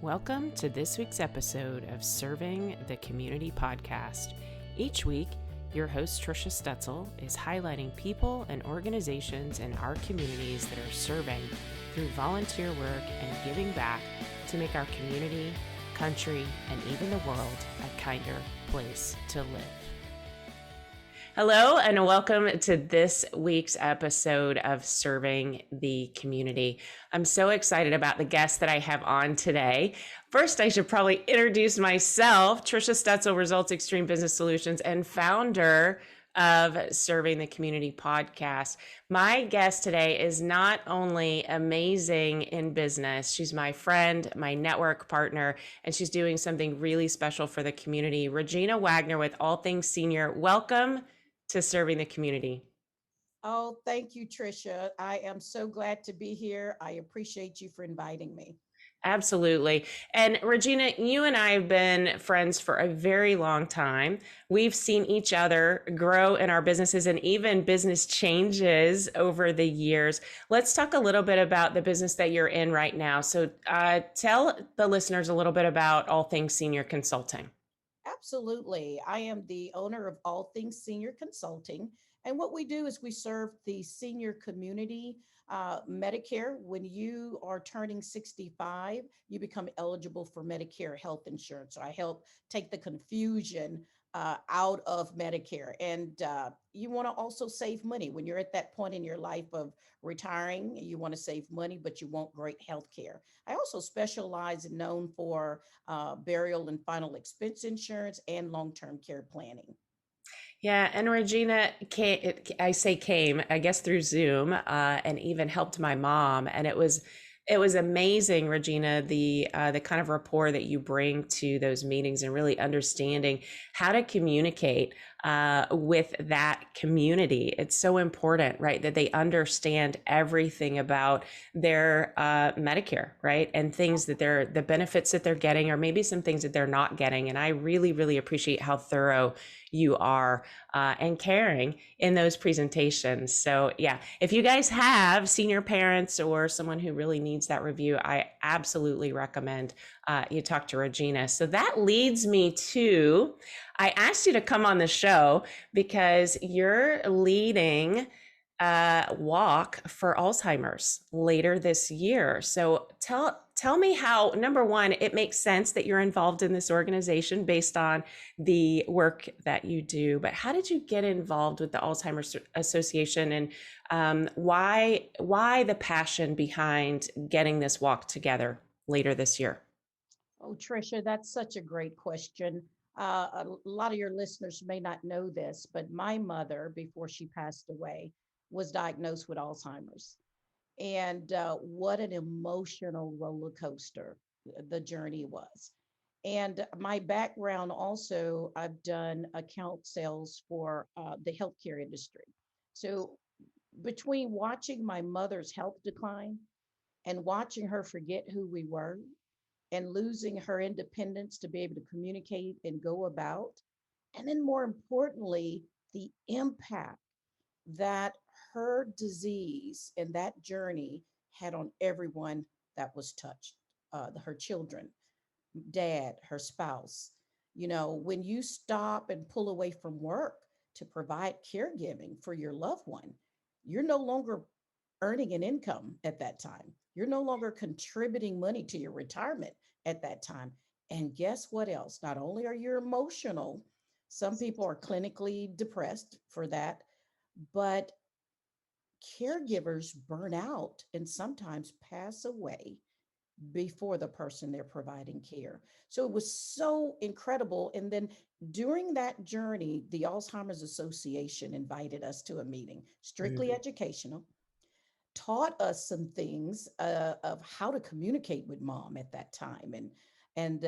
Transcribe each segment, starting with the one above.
Welcome to this week's episode of Serving the Community podcast. Each week, your host Trisha Stetzel is highlighting people and organizations in our communities that are serving through volunteer work and giving back to make our community, country, and even the world a kinder place to live. Hello, and welcome to this week's episode of Serving the Community. I'm so excited about the guest that I have on today. First, I should probably introduce myself, Trisha Stetzel, ResultsXtreme Business Solutions, and founder of Serving the Community podcast. My guest today is not only amazing in business, she's my friend, my network partner, and she's doing something really special for the community. Regina Wagner with All Things Senior. Welcome to Serving the Community. Oh, thank you, Trisha. I am so glad to be here. I appreciate you for inviting me. Absolutely. And Regina, you and I have been friends for a very long time. We've seen each other grow in our businesses and even business changes over the years. Let's talk a little bit about the business that you're in right now. So tell the listeners a little bit about All Things Senior Consulting. Absolutely. I am the owner of All Things Senior Consulting. And what we do is we serve the senior community. Medicare, when you are turning 65, you become eligible for Medicare health insurance. So I help take the confusion out of Medicare. And you want to also save money when you're at that point in your life of retiring. You want to save money, but you want great health care. I also specialize and known for burial and final expense insurance and long-term care planning. Yeah, and Regina came, I guess, through Zoom, and even helped my mom, and it was amazing, Regina, the kind of rapport that you bring to those meetings and really understanding how to communicate with that community. It's so important, right, that they understand everything about their Medicare, right, and things that the benefits that they're getting, or maybe some things that they're not getting. And I really, really appreciate how thorough you are and caring in those presentations. So yeah, if you guys have senior parents or someone who really needs that review, I absolutely recommend you talk to Regina. So that leads me to, I asked you to come on the show because you're leading walk for Alzheimer's later this year. So tell me how, number one, it makes sense that you're involved in this organization based on the work that you do, but how did you get involved with the Alzheimer's Association, and why the passion behind getting this walk together later this year? Oh, Trisha, that's such a great question. A lot of your listeners may not know this, but my mother, before she passed away, was diagnosed with Alzheimer's. And what an emotional roller coaster the journey was. And my background also, I've done account sales for the healthcare industry. So between watching my mother's health decline and watching her forget who we were and losing her independence to be able to communicate and go about, and then more importantly, the impact that her disease and that journey had on everyone that was touched, her children, dad, her spouse. You know, when you stop and pull away from work to provide caregiving for your loved one, you're no longer earning an income at that time. You're no longer contributing money to your retirement at that time. And guess what else? Not only are you emotional, some people are clinically depressed for that, but caregivers burn out and sometimes pass away before the person they're providing care. So it was so incredible. And then during that journey, the Alzheimer's Association invited us to a meeting, strictly educational, taught us some things of how to communicate with mom at that time, and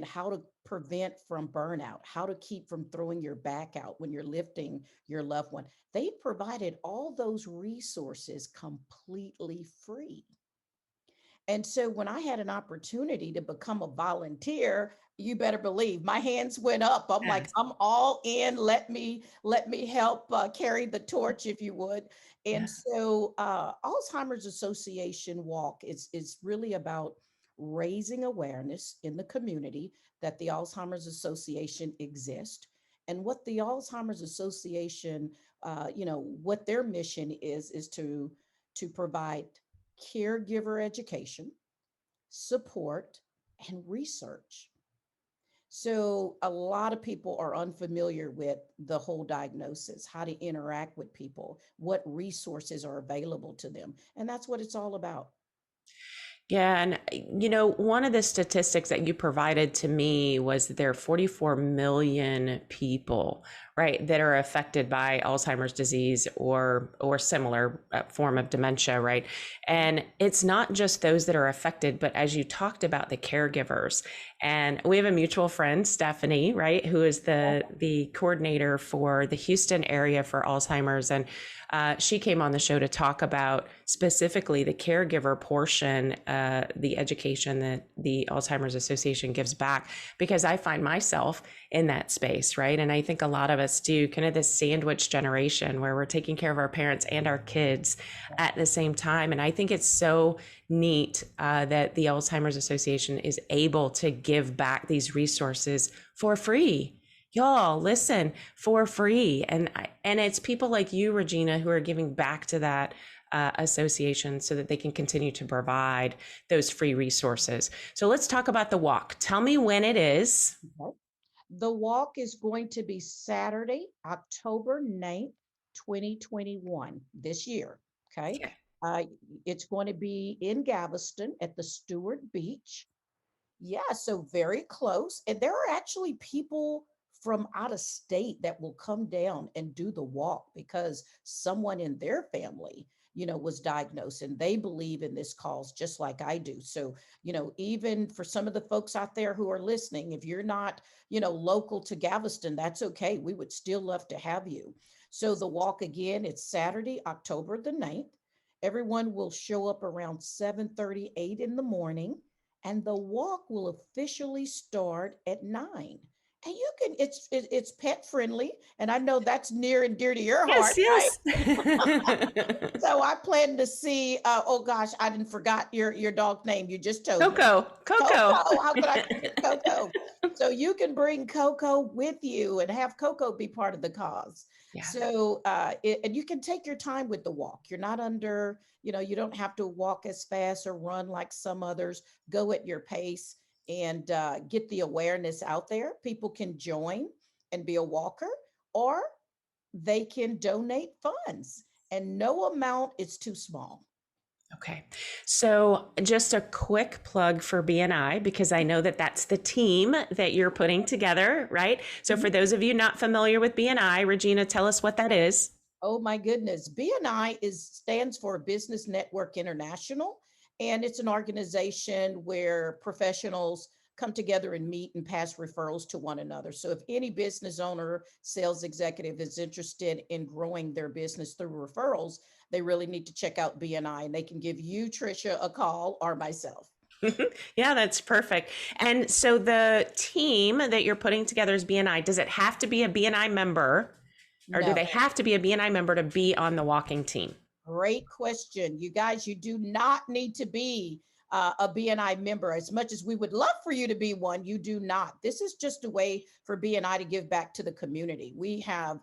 how to prevent from burnout, how to keep from throwing your back out when you're lifting your loved one. They provided all those resources completely free. And so when I had an opportunity to become a volunteer, you better believe my hands went up. I'm like, Yes. I'm all in. Let me help carry the torch, if you would. And Yeah. so Alzheimer's Association Walk is really about raising awareness in the community that the Alzheimer's Association exists and what the Alzheimer's Association, what their mission is to provide caregiver education, support, and research. So a lot of people are unfamiliar with the whole diagnosis, how to interact with people, what resources are available to them. And that's what it's all about. Yeah. And, one of the statistics that you provided to me was that there are 44 million people, right, that are affected by Alzheimer's disease or similar form of dementia, right? And it's not just those that are affected, but as you talked about, the caregivers. And we have a mutual friend, Stephanie, right, who is the coordinator for the Houston area for Alzheimer's. And she came on the show to talk about specifically the caregiver portion, the education that the Alzheimer's Association gives back, because I find myself in that space, right? And I think a lot of us do, kind of this sandwich generation where we're taking care of our parents and our kids at the same time. And I think it's so neat that the Alzheimer's Association is able to give back these resources for free. Y'all, listen, for free. And it's people like you, Regina, who are giving back to that association so that they can continue to provide those free resources. So let's talk about the walk. Tell me when it is. Okay. The walk is going to be Saturday, October 9th, 2021, this year. Okay. Okay. Uh, it's going to be in Galveston at the Stewart Beach. Yeah, so very close. And there are actually people from out of state that will come down and do the walk because someone in their family, was diagnosed and they believe in this cause just like I do. So, even for some of the folks out there who are listening, if you're not, local to Galveston, that's okay. We would still love to have you. So the walk again, it's Saturday, October the 9th. Everyone will show up around 7:38 in the morning and the walk will officially start at 9. And you can it's pet friendly and I know that's near and dear to your heart, Yes, right? yes. So I plan to see oh gosh, I didn't forgot your dog's name. You just told me. Coco, Coco. Coco, how could I forget Coco? So you can bring Coco with you and have Coco be part of the cause. Yeah. So, and you can take your time with the walk. You're not under, you don't have to walk as fast or run like some others. Go at your pace and get the awareness out there. People can join and be a walker, or they can donate funds, and no amount is too small. Okay. So just a quick plug for BNI, because I know that that's the team that you're putting together, right? So for those of you not familiar with BNI, Regina, tell us what that is. Oh my goodness. BNI stands for Business Network International, and it's an organization where professionals come together and meet and pass referrals to one another. So if any business owner, sales executive is interested in growing their business through referrals, they really need to check out BNI, and they can give you, Trisha, a call or myself. Yeah, that's perfect. And so the team that you're putting together is BNI. Does it have to be a BNI member, or do No. they have to be a BNI member to be on the walking team? Great question. You guys, you do not need to be a BNI member. As much as we would love for you to be one, you do not. This is just a way for BNI to give back to the community. We have,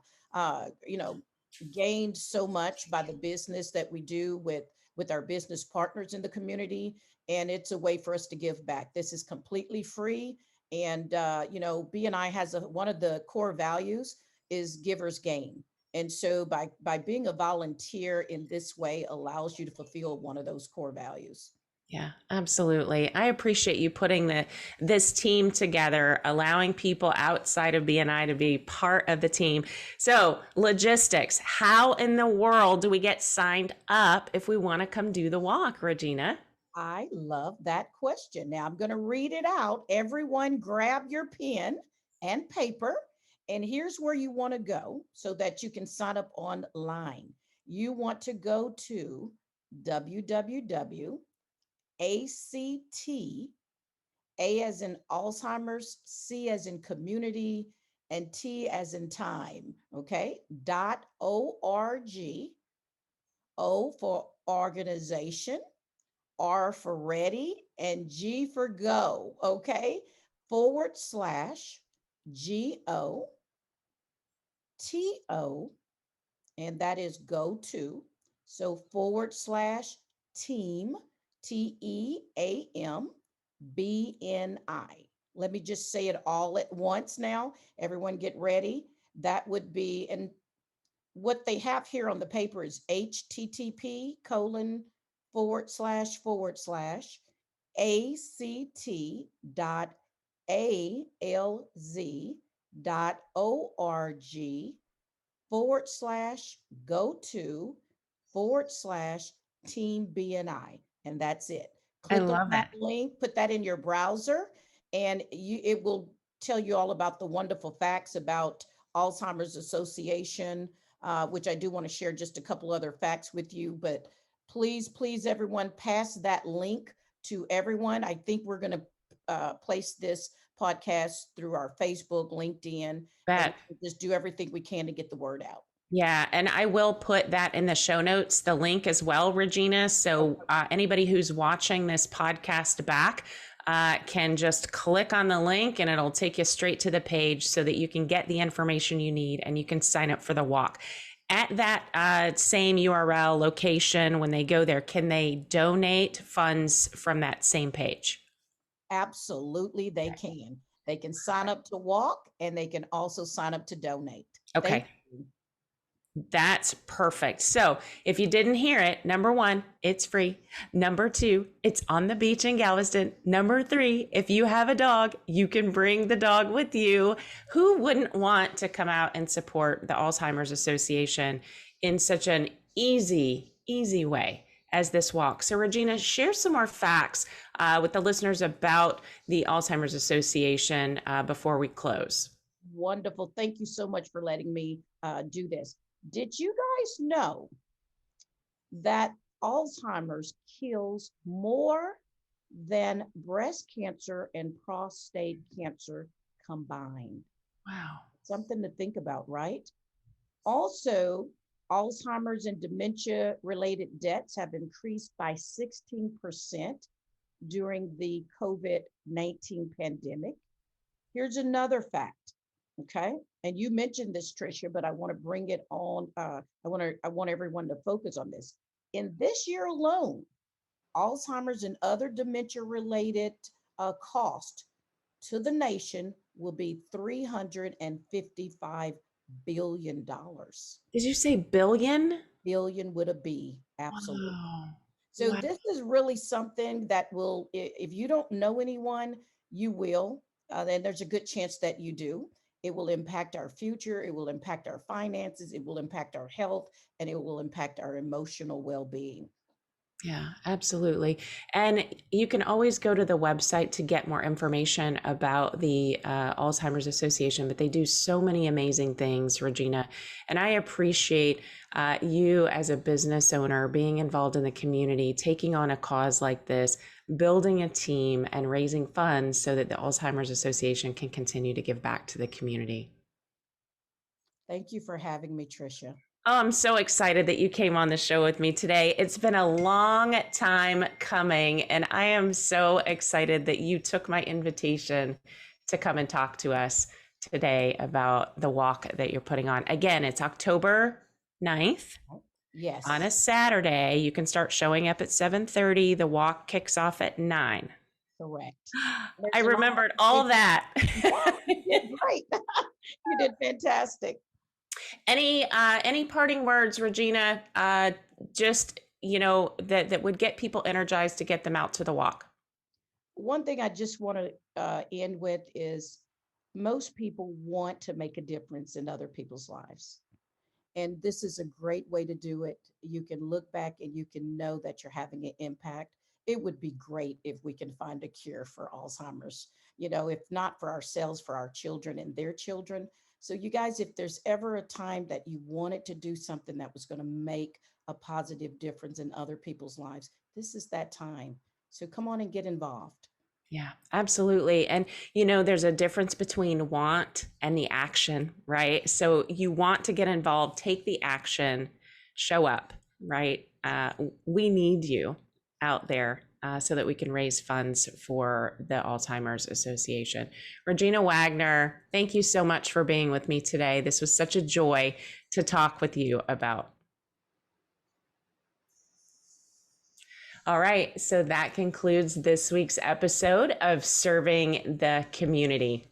gained so much by the business that we do with our business partners in the community, and it's a way for us to give back. This is completely free, and BNI has one of the core values is givers gain. And so by being a volunteer in this way allows you to fulfill one of those core values. Yeah, absolutely. I appreciate you putting this team together, allowing people outside of BNI to be part of the team. So, logistics, how in the world do we get signed up if we want to come do the walk, Regina? I love that question. Now I'm going to read it out. Everyone grab your pen and paper. And here's where you want to go so that you can sign up online. You want to go to www.act, A as in Alzheimer's, C as in community, and T as in time. Okay. .org, O for organization, R for ready, and G for go, okay? /GOTO, and that is go to. So /team, TEAMBNI. Let me just say it all at once now. Everyone get ready. That would be, and what they have here on the paper is http://act.alz.org/go to/team BNI. And that's it. I Click on love that it. link, put that in your browser, and it will tell you all about the wonderful facts about Alzheimer's Association, which I do want to share just a couple other facts with you. But please, everyone, pass that link to everyone. I think we're going to place this podcast through our Facebook, LinkedIn, and Bet. just do everything we can to get the word out. Yeah, and I will put that in the show notes, the link as well, Regina. So anybody who's watching this podcast back can just click on the link and it'll take you straight to the page so that you can get the information you need and you can sign up for the walk. At that same URL location, when they go there, can they donate funds from that same page? Absolutely, they can. They can sign up to walk and they can also sign up to donate. Okay. Thank you. That's perfect. So if you didn't hear it, number one, it's free. Number two, it's on the beach in Galveston. Number three, if you have a dog, you can bring the dog with you. Who wouldn't want to come out and support the Alzheimer's Association in such an easy way as this walk? So Regina, share some more facts with the listeners about the Alzheimer's Association before we close. Wonderful. Thank you so much for letting me do this. Did you guys know that Alzheimer's kills more than breast cancer and prostate cancer combined? Wow. Something to think about, right? Also, Alzheimer's and dementia related deaths have increased by 16% during the COVID-19 pandemic. Here's another fact, okay? And you mentioned this, Trisha, but I want to bring it on. I want everyone to focus on this. In this year alone, Alzheimer's and other dementia-related cost to the nation will be $355 billion. Did you say billion? Billion with a B, absolutely. Wow. So Wow. this is really something that will, if you don't know anyone, you will. Then there's a good chance that you do. It will impact our future. It will impact our finances. It will impact our health, and it will impact our emotional well-being. Yeah, absolutely. And you can always go to the website to get more information about the Alzheimer's Association, but they do so many amazing things, Regina. And I appreciate you as a business owner being involved in the community, taking on a cause like this, building a team, and raising funds so that the Alzheimer's Association can continue to give back to the community. Thank you for having me, Trisha. Oh, I'm so excited that you came on the show with me today. It's been a long time coming, and I am so excited that you took my invitation to come and talk to us today about the walk that you're putting on. Again, it's October 9th. Yes. On a Saturday. You can start showing up at 7:30. The walk kicks off at 9. Correct. I remembered all that. You did great. You did fantastic. Any parting words, Regina? Just that would get people energized to get them out to the walk. One thing I just want to end with is most people want to make a difference in other people's lives. And this is a great way to do it. You can look back and you can know that you're having an impact. It would be great if we can find a cure for Alzheimer's, if not for ourselves, for our children and their children. So, you guys, if there's ever a time that you wanted to do something that was going to make a positive difference in other people's lives, this is that time. So, come on and get involved. Yeah, absolutely. And, there's a difference between want and the action, right? So you want to get involved, take the action, show up, right? We need you out there so that we can raise funds for the Alzheimer's Association. Regina Wagner, thank you so much for being with me today. This was such a joy to talk with you about. All right, so that concludes this week's episode of Serving the Community.